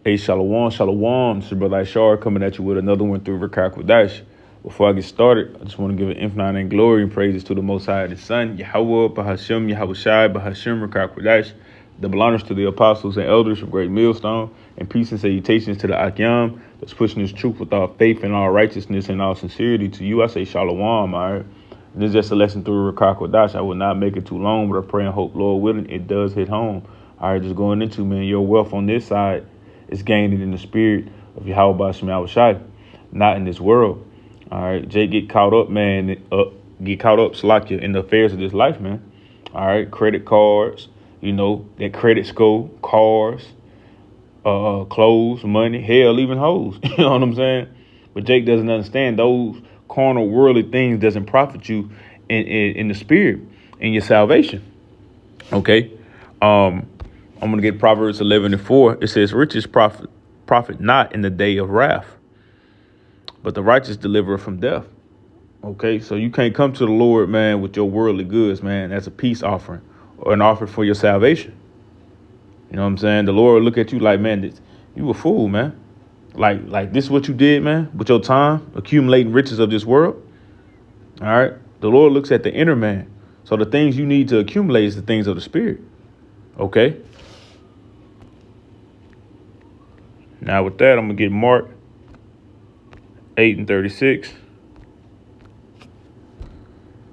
Hey, shalom, shalom. It's your brother Ishar coming at you with another one through Rakakwadash. Before I get started, I just want to give an infinite and glory and praises to the Most High, the Son, YAHAWAH BAHASHAM YAHAWASHI BAHASHAM Rakakwadash. Double honors to the apostles and elders from Great Millstone, and peace and salutations to the Akyam that's pushing this truth with all faith and all righteousness and all sincerity. To you, I say shalom, all right? And this is just a lesson through Rakakwadash. I will not make it too long, but I pray and hope, Lord willing, it does hit home. All right, just going into, man, your wealth on this side is gained in the spirit of YAHAWAH BAHASHAM YAHAWASHI, not in this world. All right, Jay get caught up, man. Slakia, in the affairs of this life, man. All right, credit cards, that credit score, cars, clothes, money, hell, even hoes. You know what I'm saying? But Jake doesn't understand those carnal, worldly things doesn't profit you in the spirit, in your salvation. Okay. I'm going to get Proverbs 11:4. It says, riches profit not in the day of wrath, but the righteous deliver from death. Okay, so you can't come to the Lord, man, with your worldly goods, man. That's a peace offering or an offering for your salvation. You know what I'm saying? The Lord will look at you like, man, you a fool, man. Like this is what you did, man, with your time, accumulating riches of this world. All right. The Lord looks at the inner man. So the things you need to accumulate is the things of the spirit. Okay. Now with that, I'm going to get Mark 8:36.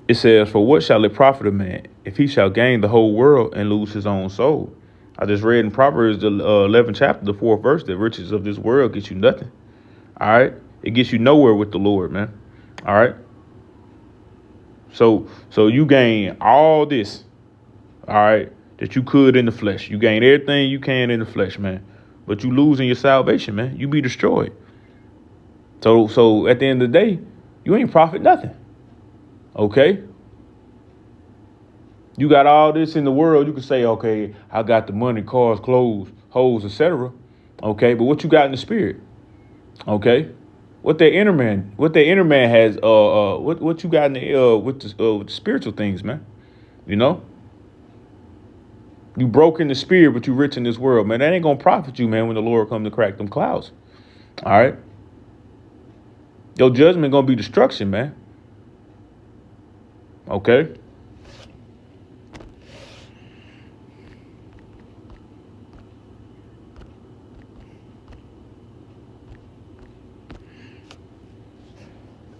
It says, for what shall it profit a man if he shall gain the whole world and lose his own soul? I just read in Proverbs, the 11th chapter, the 4th verse, that riches of this world get you nothing. All right. It gets you nowhere with the Lord, man. All right. So you gain all this, all right, that you could in the flesh. You gain everything you can in the flesh, man. But you losing your salvation, man. You be destroyed. So at the end of the day, you ain't profit nothing. Okay. You got all this in the world. You can say, okay, I got the money, cars, clothes, hoes, etc. Okay, but what you got in the spirit? Okay, what that inner man has, what you got in the with the spiritual things, man. You broke in the spirit, but you rich in this world, man. That ain't gonna profit you, man, when the Lord come to crack them clouds. All right. Your judgment gonna be destruction, man. Okay.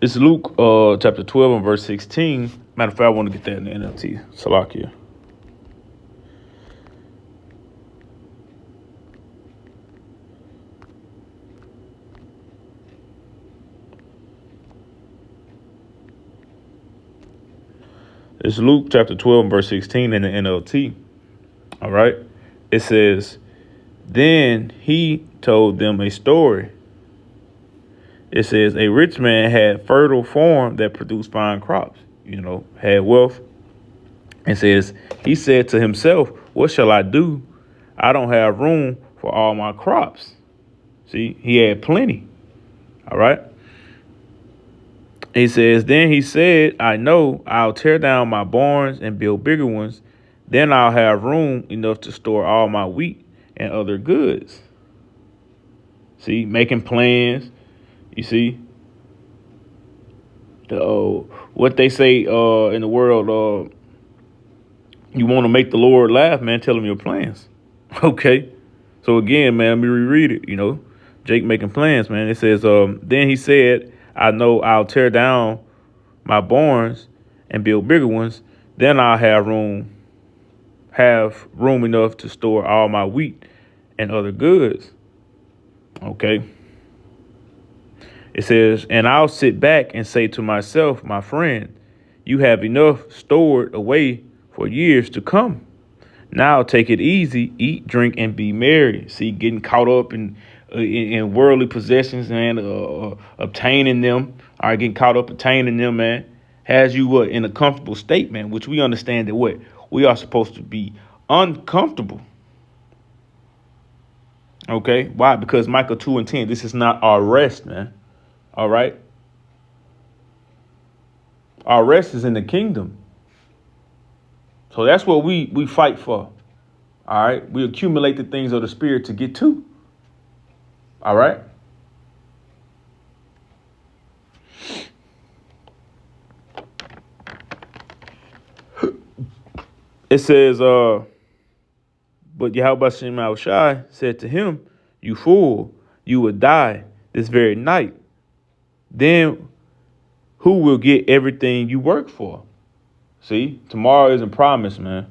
It's Luke chapter 12 and verse 16. Matter of fact, I want to get that in the NLT. Salakia. It's Luke chapter 12 and verse 16 in the NLT. All right. It says, then he told them a story. It says a rich man had fertile farm that produced fine crops, had wealth. It says he said to himself, what shall I do? I don't have room for all my crops. See, he had plenty. All right. He says, then he said, I know I'll tear down my barns and build bigger ones. Then I'll have room enough to store all my wheat and other goods. See, making plans. You see, what they say in the world, you want to make the Lord laugh, man, tell him your plans. Okay. So again, man, let me reread it, Jake making plans, man. It says, then he said, I know I'll tear down my barns and build bigger ones. Then I'll have room enough to store all my wheat and other goods. Okay. It says, and I'll sit back and say to myself, my friend, you have enough stored away for years to come. Now take it easy, eat, drink, and be merry. See, getting caught up in worldly possessions and obtaining them, all right, getting caught up obtaining them, man, has you in a comfortable state, man, which we understand that we are supposed to be uncomfortable. Okay, why? Because Micah 2:10, this is not our rest, man. All right. Our rest is in the kingdom. So that's what we fight for. All right. We accumulate the things of the spirit to get to. All right. It says, but Yahawah Bahashem Yahawashi said to him, "You fool, you will die this very night. Then who will get everything you work for?" See, tomorrow isn't promised, man.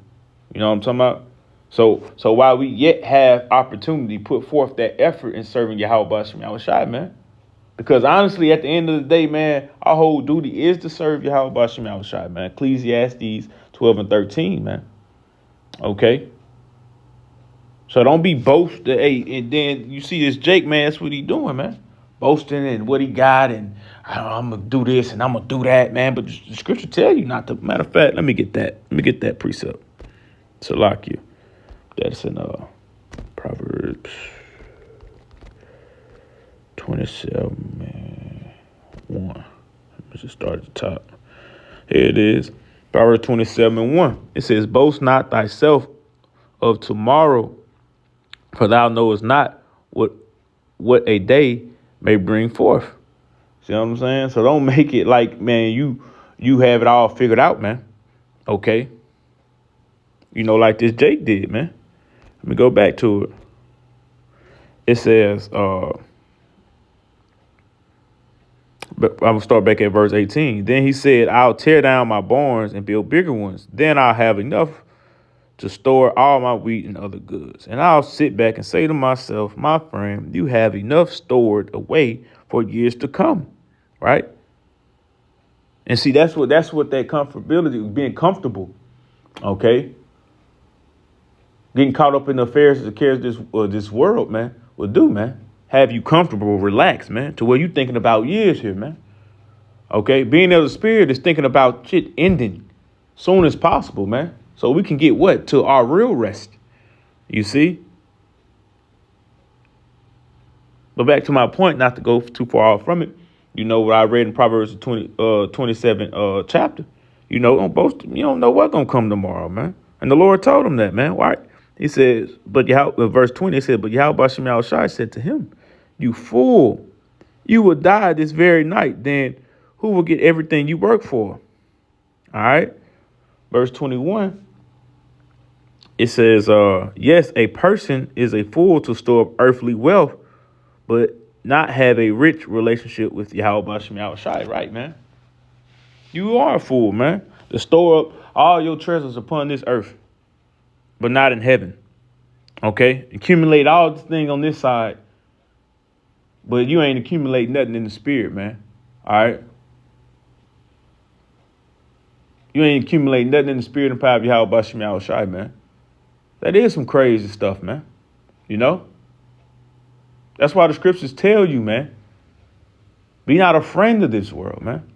You know what I'm talking about? So while we yet have opportunity, put forth that effort in serving Yahawah Bahashem Yahawashi, man. Because honestly, at the end of the day, man, our whole duty is to serve Yahawah Bahashem Yahawashi, man. Ecclesiastes 12 and 13, man. Okay? So don't be boasting. Hey, and then you see this Jake, man, that's what he doing, man. Boasting and what he got, and I'm going to do this and I'm going to do that, man. But the scripture tell you not to. Matter of fact, let me get that precept. Salakia. That's in Proverbs 27, 1. Let me just start at the top. Here it is. Proverbs 27, 1. It says, "Boast not thyself of tomorrow, for thou knowest not what a day may bring forth." See what I'm saying? So don't make it like, man, you have it all figured out, man. Okay? You know, like this Jake did, man. Let me go back to it. It says, but I'm going to start back at verse 18. Then he said, "I'll tear down my barns and build bigger ones. Then I'll have enough to store all my wheat and other goods. And I'll sit back and say to myself, my friend, you have enough stored away for years to come." Right? And see, that's what that comfortability, being comfortable. Okay? Getting caught up in the affairs, the cares of this world, man, will do, man. Have you comfortable, relax, man, to where you thinking about years here, man. Okay? Being of the spirit is thinking about shit ending soon as possible, man. So we can get what? To our real rest. You see? But back to my point, not to go too far off from it. You know what I read in Proverbs 27 chapter. You know, don't boast. You don't know what's gonna come tomorrow, man. And the Lord told him that, man. Why? He says, but verse 20, it said, "But Yahawah Bahashem Yahawashi said to him, you fool, you will die this very night. Then who will get everything you work for?" All right. Verse 21, it says, yes, a person is a fool to store up earthly wealth, but not have a rich relationship with Yahawah Bahashem Yahawashi. Right, man? You are a fool, man, to store up all your treasures upon this earth, but not in heaven. Okay? Accumulate all this thing on this side, but you ain't accumulate nothing in the spirit, man. All right? You ain't accumulate nothing in the spirit and power of Yahawah Bahashem Yahawashi, man. That is some crazy stuff, man. You know? That's why the scriptures tell you, man, be not a friend of this world, man.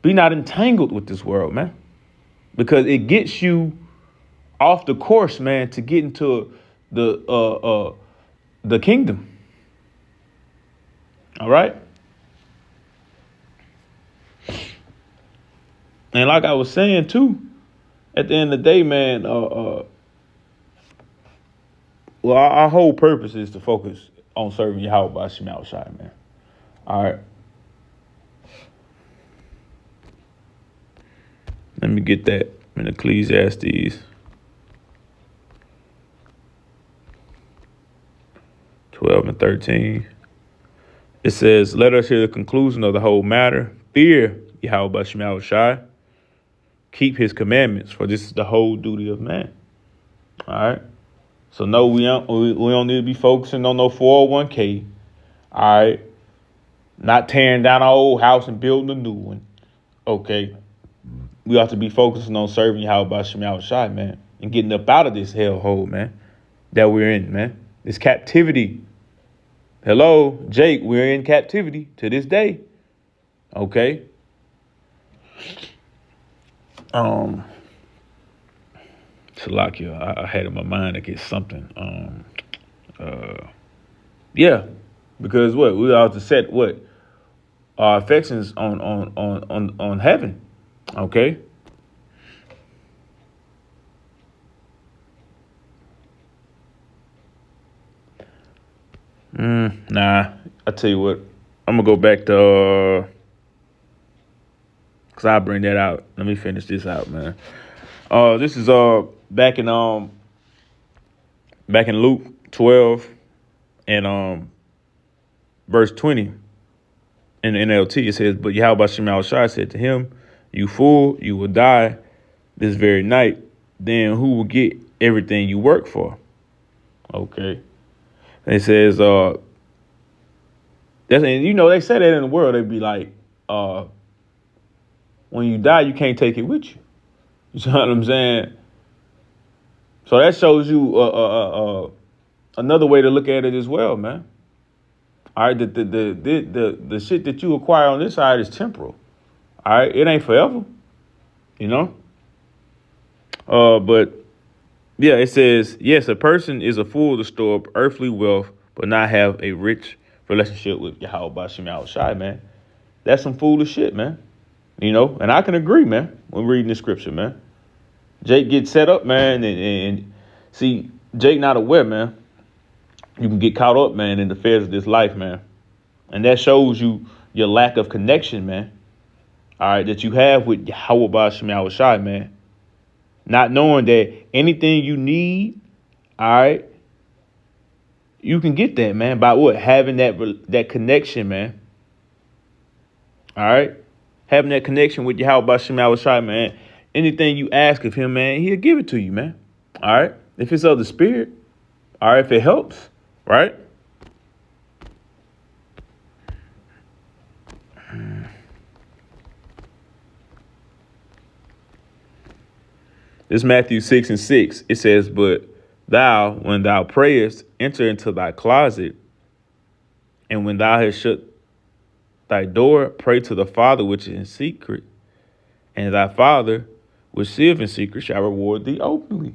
Be not entangled with this world, man. Because it gets you off the course, man, to get into the kingdom. All right? And like I was saying, too, at the end of the day, man, well, our whole purpose is to focus on serving Yahawah Bahashem Yahawashi, man. All right. Let me get that in Ecclesiastes 12 and 13. It says, "Let us hear the conclusion of the whole matter. Fear Yahawah Bahashem Yahawashi. Keep his commandments, for this is the whole duty of man." All right. So no, we don't need to be focusing on no 401k. All right. Not tearing down our old house and building a new one. Okay. We ought to be focusing on serving Yahawah Bahashem Yahawashi, man, and getting up out of this hellhole, man, that we're in, man. This captivity. Hello, Jake, we're in captivity to this day. Okay. Salakia, I had in my mind to get something. Yeah, because what we ought to set what our affections on heaven. Okay. Nah, I tell you what, I'm gonna go back to cause I'll bring that out. Let me finish this out, man. This is back in Luke 12 and verse 20 in the NLT. It says, "But Yahawah Bahasham Yahawashi said to him, 'You fool, you will die this very night. Then who will get everything you work for?'" Okay. And it says, that's, and you know, they say that in the world, they'd be like, when you die, you can't take it with you. You know what I'm saying? So that shows you another way to look at it as well, man. All right, the shit that you acquire on this side is temporal. All right, it ain't forever, you know. But yeah, it says, yes, a person is a fool to store up earthly wealth, but not have a rich relationship with Yahawah Bahasham Yahawashi, man. That's some foolish shit, man. You know, and I can agree, man, when reading the scripture, man. Jake gets set up, man, and see, Jake not aware, man. You can get caught up, man, in the affairs of this life, man. And that shows you your lack of connection, man. All right, that you have with Yahawah Bahasham Yahawashi, man. Not knowing that anything you need, all right, you can get that, man, by what? Having that connection, man. All right? Having that connection with Yahawah Bahasham Yahawashi, man. Anything you ask of him, man, he'll give it to you, man. All right? If it's of the spirit, all right, if it helps, right? This Matthew 6:6. It says, "But thou, when thou prayest, enter into thy closet, and when thou hast shut thy door, pray to the Father which is in secret, and thy Father which seeth in secret shall reward thee openly."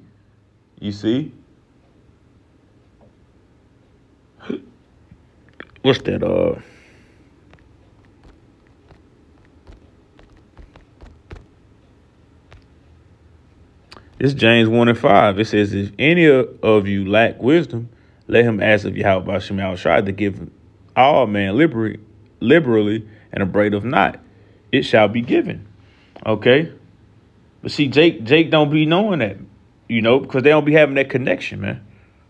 You see? What's that? It's James 1:5. It says, "If any of you lack wisdom, let him ask of Yahawah Bahasham Yahawashi to give all man liberally and upbraideth not. It shall be given." Okay? But see, Jake don't be knowing that, you know, because they don't be having that connection, man,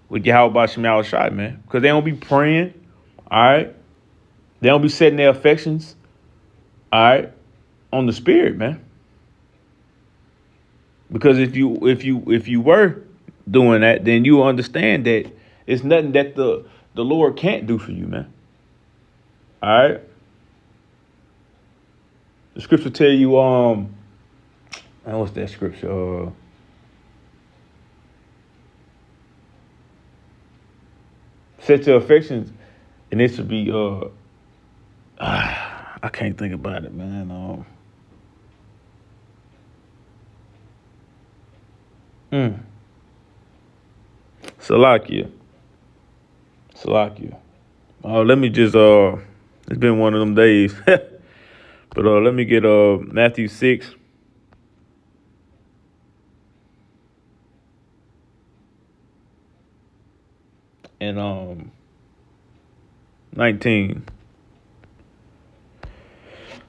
with Yahawah Bahasham Yahawashi, man. Because they don't be praying, all right? They don't be setting their affections, all right, on the spirit, man. Because if you were doing that, then you understand that it's nothing that the Lord can't do for you, man. All right. The scripture tell you, what's that scripture? Set your affections, and it should be I can't think about it, man. Salakia. Let me just it's been one of them days. But let me get Matthew 6. And 19.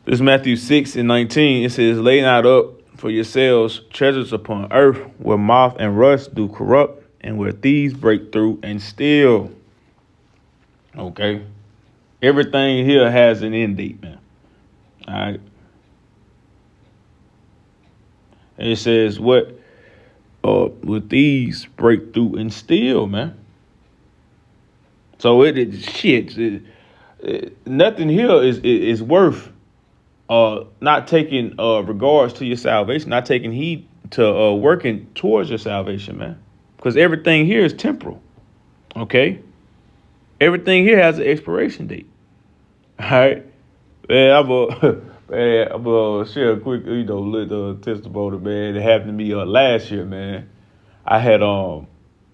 This Matthew 6:19. It says, "Lay not up for yourselves treasures upon earth, where moth and rust do corrupt, and where thieves break through and steal." Okay. Everything here has an end date, man. All right. And it says what? With these break through and steal, man. So nothing here is worth not taking regards to your salvation, not taking heed to working towards your salvation, man. Because everything here is temporal. Okay? Everything here has an expiration date. All right? Man, I'm gonna share a quick, little testimony, man. It happened to me last year, man. I had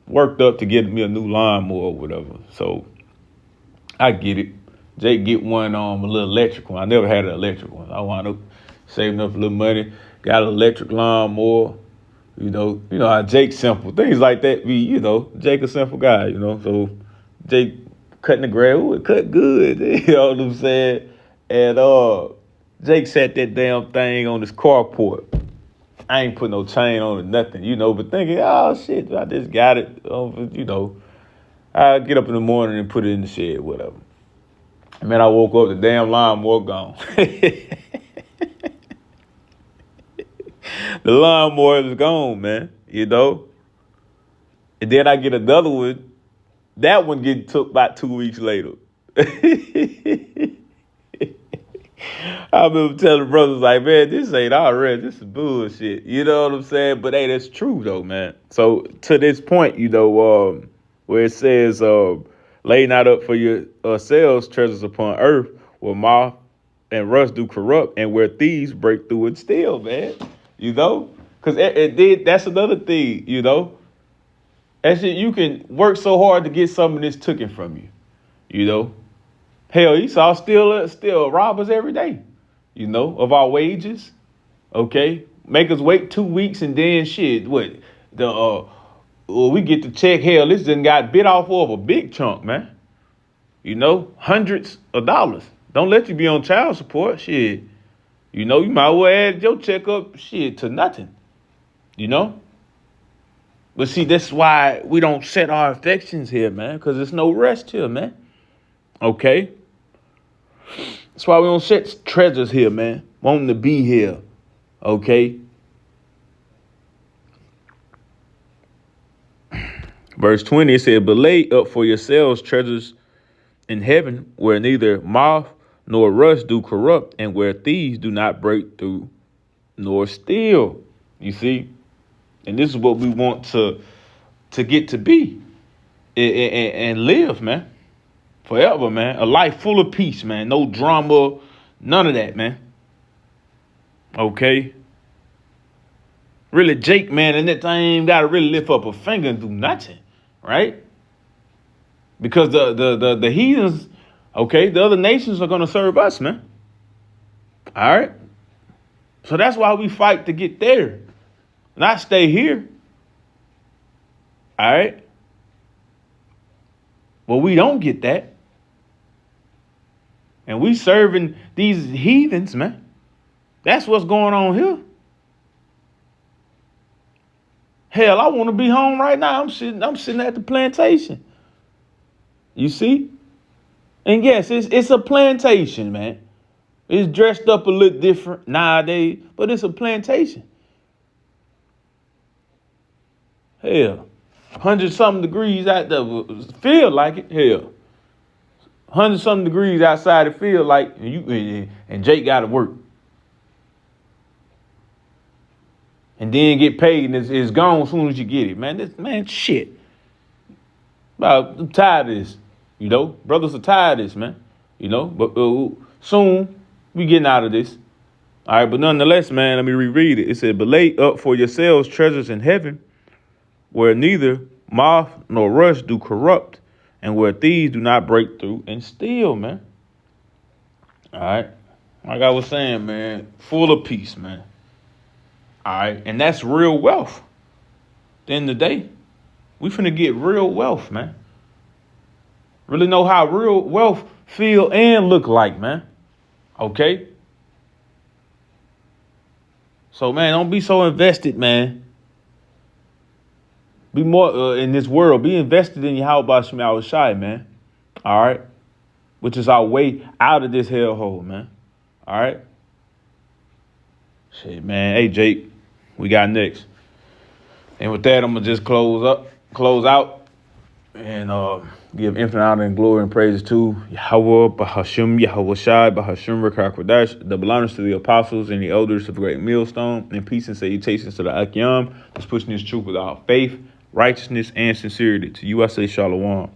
worked up to get me a new lawnmower or whatever. So I get it. Jake get one a little electric one. I never had an electric one. I wound up saving up a little money, got an electric lawnmower. You know how Jake's simple. Things like that be, Jake a simple guy, So Jake cutting the grass. Ooh, it cut good. You know what I'm saying? And Jake set that damn thing on his carport. I ain't put no chain on it, nothing, but thinking, oh shit, I just got it. I get up in the morning and put it in the shed, whatever. Man, I woke up, the damn lawnmower gone. The lawnmower is gone, man, And then I get another one. That one get took about 2 weeks later. I remember telling brothers like, man, this ain't already. This is bullshit. You know what I'm saying? But hey, that's true though, man. So to this point, where it says, lay not up for yourselves treasures upon earth, where moth and rust do corrupt, and where thieves break through and steal, man. Because that's another thing, That shit, you can work so hard to get some of this taken from you, Hell, Esau still rob us every day, of our wages. Okay, make us wait 2 weeks and then shit. What we get the check? Hell, this done got bit off of a big chunk, man. Hundreds of dollars. Don't let you be on child support, shit. You might as well add your checkup shit to nothing. But see, that's why we don't set our affections here, man, because there's no rest here, man. Okay. That's why we don't set treasures here, man. Wanting to be here. Okay. Verse 20, it said, but lay up for yourselves treasures in heaven, where neither moth nor rust do corrupt, and where thieves do not break through nor steal. You see? And this is what we want to get to be and live, man. Forever, man. A life full of peace, man. No drama, none of that, man. Okay. Really, Jake, man, and that thing got to really lift up a finger and do nothing, right? Because the heathens, okay, the other nations are going to serve us, man. All right. So that's why we fight to get there, not stay here. All right. Well, we don't get that. And we serving these heathens, man. That's what's going on here. Hell, I want to be home right now. I'm sitting at the plantation. You see? And yes, it's a plantation, man. It's dressed up a little different nowadays, but it's a plantation. Hell, 100-something degrees out there, feel like it. Hell, 100-something degrees outside, it feel like, and Jake got to work. And then get paid, and it's gone as soon as you get it, man. Shit. I'm tired of this, Brothers are tired of this, man. But soon we getting out of this. All right, but nonetheless, man, let me reread it. It said, but lay up for yourselves treasures in heaven, where neither moth nor rust do corrupt, and where thieves do not break through and steal, man. All right. Like I was saying, man, full of peace, man. All right. And that's real wealth. At the end of the day, we finna get real wealth, man. Really know how real wealth feel and look like, man. Okay? So, man, don't be so invested, man. Be more in this world. Be invested in YAHAWAH BAHASHAM YAHAWASHI, man. All right? Which is our way out of this hellhole, man. All right? Shit, man. Hey, Jake, we got next. And with that, I'm going to just close out and give infinite honor and glory and praises to YAHAWAH BAHASHAM YAHAWASHI BAHASHAM YAHAWASHI. Double honors to the apostles and the elders of the great millstone, and peace and salutations to the Akyam that's pushing this truth with our faith, righteousness, and sincerity. To you, I say shalom.